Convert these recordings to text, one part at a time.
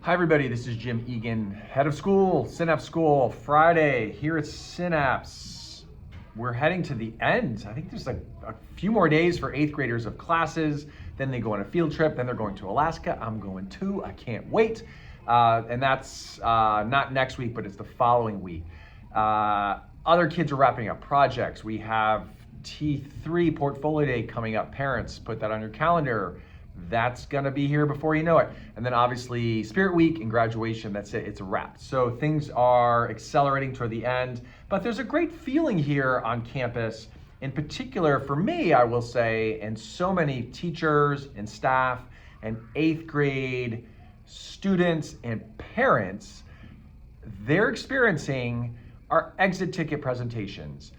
Hi everybody, this is Jim Egan, head of school, Synapse School, Friday here at Synapse. We're heading to the end. I think there's like a few more days for 8th graders of classes, then they go on a field trip, then they're going to Alaska. I'm going too, I can't wait. And that's not next week, but it's the following week. Other kids are wrapping up projects. We have T3 Portfolio Day coming up. Parents, put that on your calendar. That's gonna be here before you know it. And then obviously Spirit Week and graduation, that's it, it's a wrap. So things are accelerating toward the end, but there's a great feeling here on campus. In particular for me, I will say, and so many teachers and staff and 8th grade students and parents, they're experiencing our exit ticket presentations.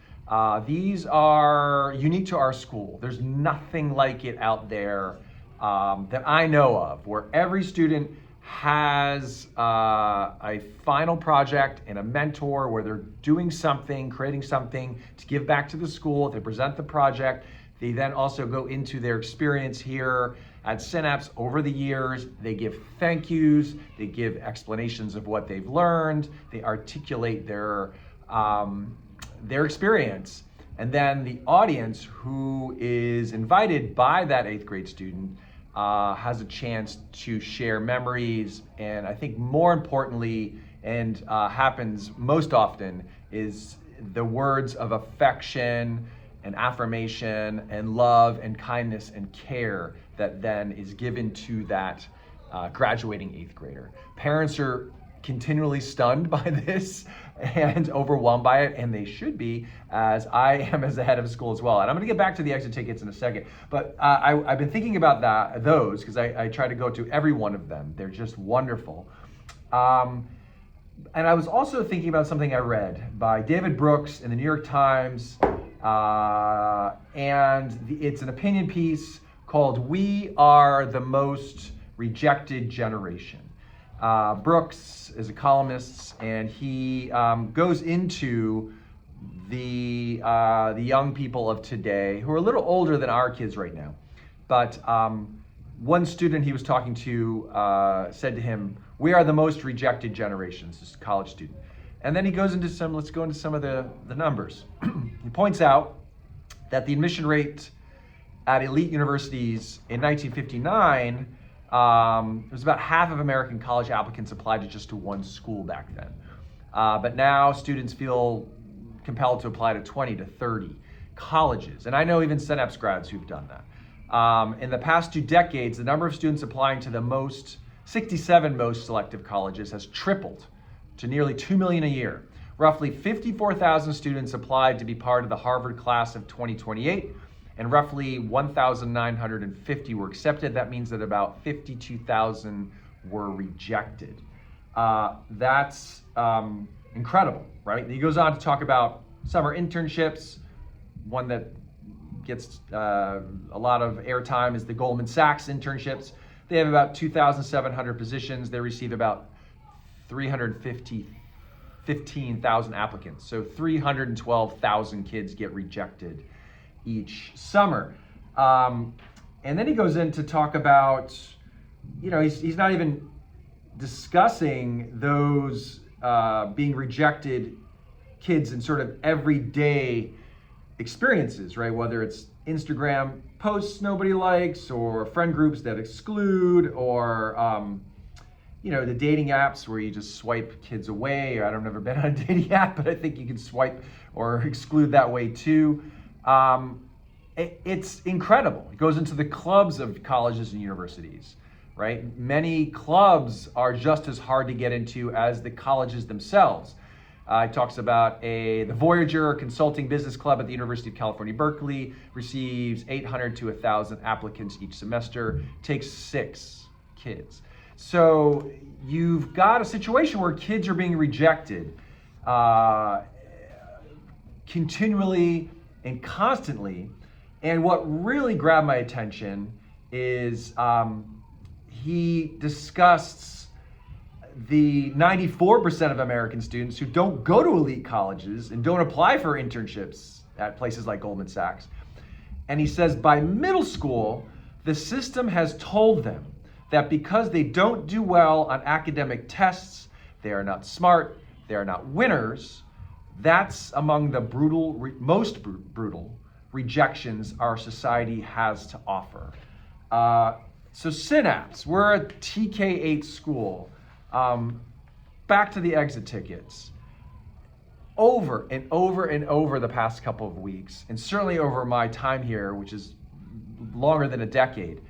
These are unique to our school. There's nothing like it out there that I know of, where every student has a final project and a mentor where they're doing something, creating something to give back to the school. They present the project. They then also go into their experience here at Synapse over the years. They give thank yous, they give explanations of what they've learned, they articulate their experience. And then the audience who is invited by that 8th grade student has a chance to share memories, and I think more importantly, and happens most often, is the words of affection and affirmation and love and kindness and care that then is given to that graduating 8th grader. Parents are continually stunned by this and overwhelmed by it, and they should be, as I am as the head of school as well. And I'm gonna get back to the exit tickets in a second, but I've been thinking about those because I try to go to every one of them. They're just wonderful. And I was also thinking about something I read by David Brooks in the New York Times, and it's an opinion piece called "We Are the Most Rejected Generation." Brooks is a columnist, and he goes into the young people of today who are a little older than our kids right now. But one student he was talking to said to him, "We are the most rejected generation." This is a college student. And then he goes into let's go into some of the numbers. He points out that the admission rate at elite universities in 1959, it was about half of American college applicants applied to just one school back then. But now students feel compelled to apply to 20 to 30 colleges. And I know even Synapse grads who've done that. In the past 2 decades, the number of students applying to the 67 most selective colleges has tripled to nearly 2 million a year. Roughly 54,000 students applied to be part of the Harvard class of 2028. And roughly 1,950 were accepted. That means that about 52,000 were rejected. That's incredible, right? And he goes on to talk about summer internships. One that gets a lot of airtime is the Goldman Sachs internships. They have about 2,700 positions. They receive about 15,000 applicants. So 312,000 kids get rejected each summer. And then he goes in to talk about, he's not even discussing those being rejected kids in sort of everyday experiences, right? Whether it's Instagram posts nobody likes, or friend groups that exclude, or the dating apps where you just swipe kids away. I've never been on a dating app, but I think you can swipe or exclude that way too. It's incredible. It goes into the clubs of colleges and universities, right? Many clubs are just as hard to get into as the colleges themselves. It talks about the Voyager Consulting Business Club at the University of California, Berkeley receives 800 to 1,000 applicants each semester, takes 6 kids. So you've got a situation where kids are being rejected continually and constantly. And what really grabbed my attention is he discussed the 94% of American students who don't go to elite colleges and don't apply for internships at places like Goldman Sachs. And he says by middle school, the system has told them that because they don't do well on academic tests, they are not smart, they are not winners. That's among the most brutal rejections our society has to offer. So Synapse, we're a TK8 school. Back to the exit tickets. Over and over and over the past couple of weeks, and certainly over my time here, which is longer than a decade,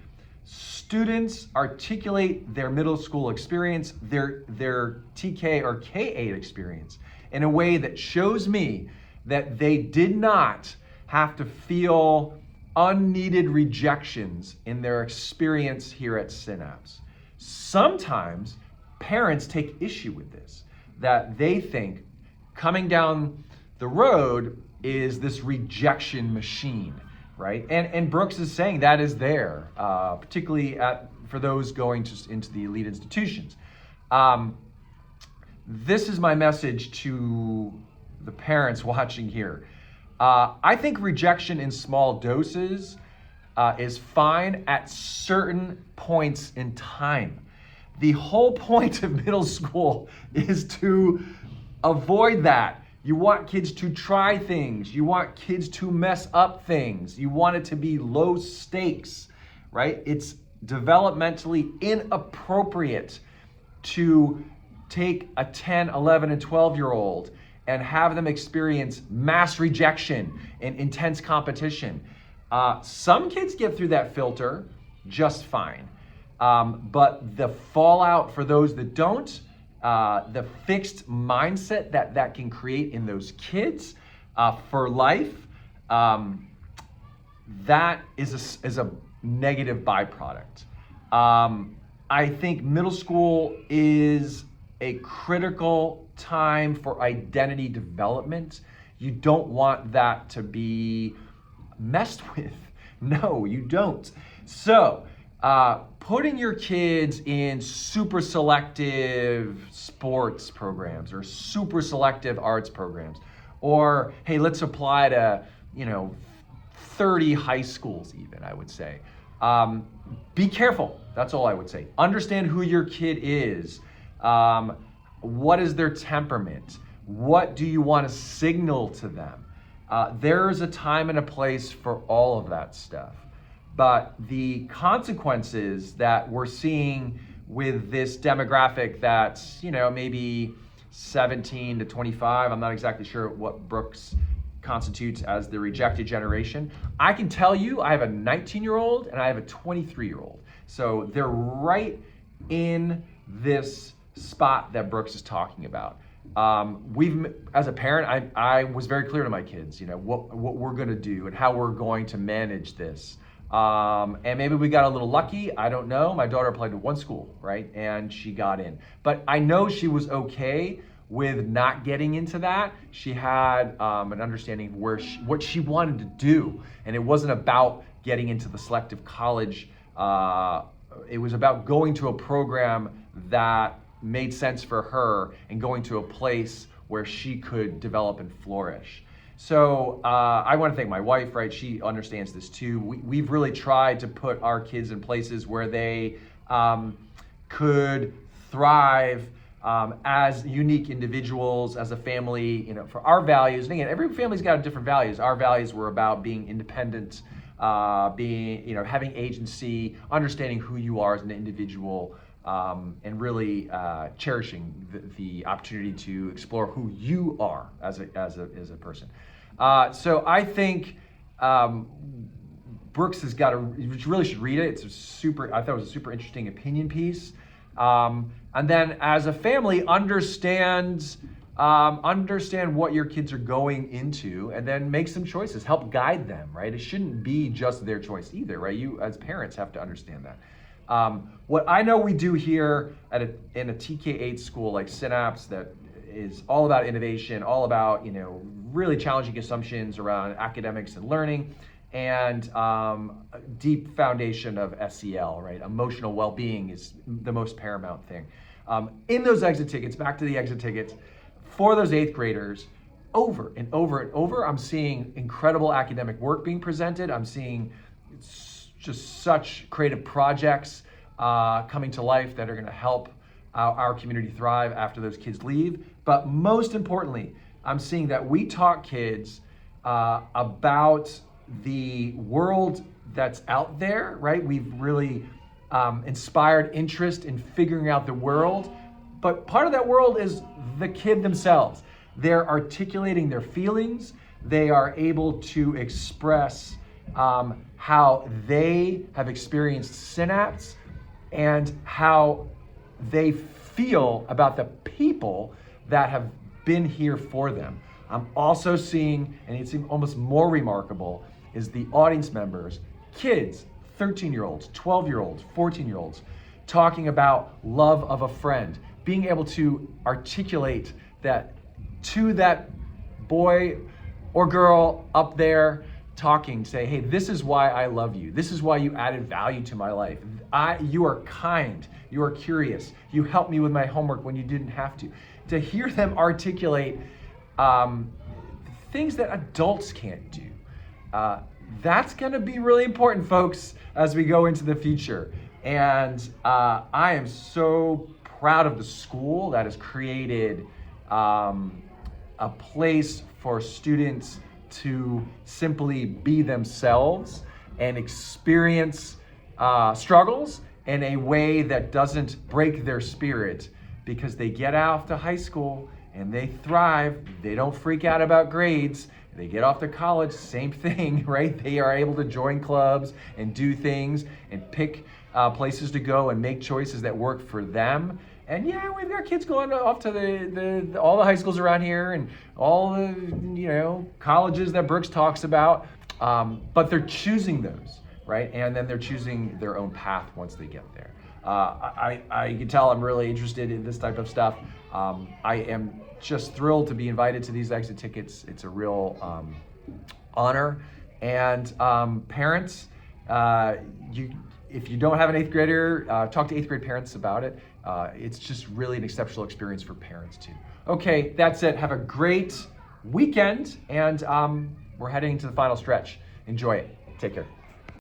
students articulate their middle school experience, their TK or K8 experience, in a way that shows me that they did not have to feel unneeded rejections in their experience here at Synapse. Sometimes parents take issue with this, that they think coming down the road is this rejection machine, right? And Brooks is saying that is there, particularly for those going into the elite institutions. This is my message to the parents watching here. I think rejection in small doses is fine at certain points in time. The whole point of middle school is to avoid that. You want kids to try things. You want kids to mess up things. You want it to be low stakes, right? It's developmentally inappropriate to take a 10, 11, and 12-year-old and have them experience mass rejection and intense competition. Some kids get through that filter just fine. But the fallout for those that don't, the fixed mindset that can create in those kids for life, that is a negative byproduct. I think middle school is a critical time for identity development. You don't want that to be messed with. No, you don't. So, putting your kids in super selective sports programs or super selective arts programs, or hey, let's apply to 30 high schools even, I would say. Be careful. That's all I would say. Understand who your kid is. What is their temperament? What do you want to signal to them? There's a time and a place for all of that stuff. But the consequences that we're seeing with this demographic that's, maybe 17 to 25, I'm not exactly sure what Brooks constitutes as the rejected generation. I can tell you I have a 19-year-old and I have a 23-year-old. So they're right in this spot that Brooks is talking about. As a parent, I was very clear to my kids, what we're going to do and how we're going to manage this. And maybe we got a little lucky. I don't know. My daughter applied to one school, right? And she got in. But I know she was okay with not getting into that. She had an understanding of what she wanted to do. And it wasn't about getting into the selective college. It was about going to a program that made sense for her and going to a place where she could develop and flourish. So I want to thank my wife, right? She understands this too. We've really tried to put our kids in places where they could thrive as unique individuals, as a family, for our values. And again, every family's got different values. Our values were about being independent, having agency, understanding who you are as an individual, and really cherishing the opportunity to explore who you are as a person. So I think Brooks has got you really should read it. I thought it was a super interesting opinion piece. And then as a family, understand what your kids are going into, and then make some choices. Help guide them, right? It shouldn't be just their choice either, right? You as parents have to understand that. What I know we do here in a TK8 school like Synapse that is all about innovation, all about really challenging assumptions around academics and learning, and a deep foundation of SEL, right? Emotional well-being is the most paramount thing. In those exit tickets, back to the exit tickets, for those 8th graders, over and over and over, I'm seeing incredible academic work being presented. I'm seeing just such creative projects. coming to life that are going to help our community thrive after those kids leave. But most importantly, I'm seeing that we taught kids about the world that's out there, right? We've really inspired interest in figuring out the world. But part of that world is the kid themselves. They're articulating their feelings. They are able to express how they have experienced Synapse and how they feel about the people that have been here for them. I'm also seeing, and it's almost more remarkable, is the audience members, kids, 13-year-olds, 12-year-olds, 14-year-olds, talking about love of a friend, being able to articulate that to that boy or girl up there, talking, say, hey, this is why I love you. This is why you added value to my life. You are kind. You are curious. You helped me with my homework when you didn't have to. To hear them articulate things that adults can't do. That's going to be really important, folks, as we go into the future. And I am so proud of the school that has created a place for students to simply be themselves and experience struggles in a way that doesn't break their spirit, because they get out to high school and they thrive. They don't freak out about grades. They get off to college, same thing, right? They are able to join clubs and do things and pick places to go and make choices that work for them. And yeah, we've got kids going off to all the high schools around here and all the colleges that Brooks talks about, but they're choosing those, right? And then they're choosing their own path once they get there. I can tell I'm really interested in this type of stuff. I am just thrilled to be invited to these exit tickets. It's a real honor. And parents, if you don't have an 8th grader, talk to 8th grade parents about it. It's just really an exceptional experience for parents too. Okay, that's it. Have a great weekend, and we're heading to the final stretch. Enjoy it. Take care.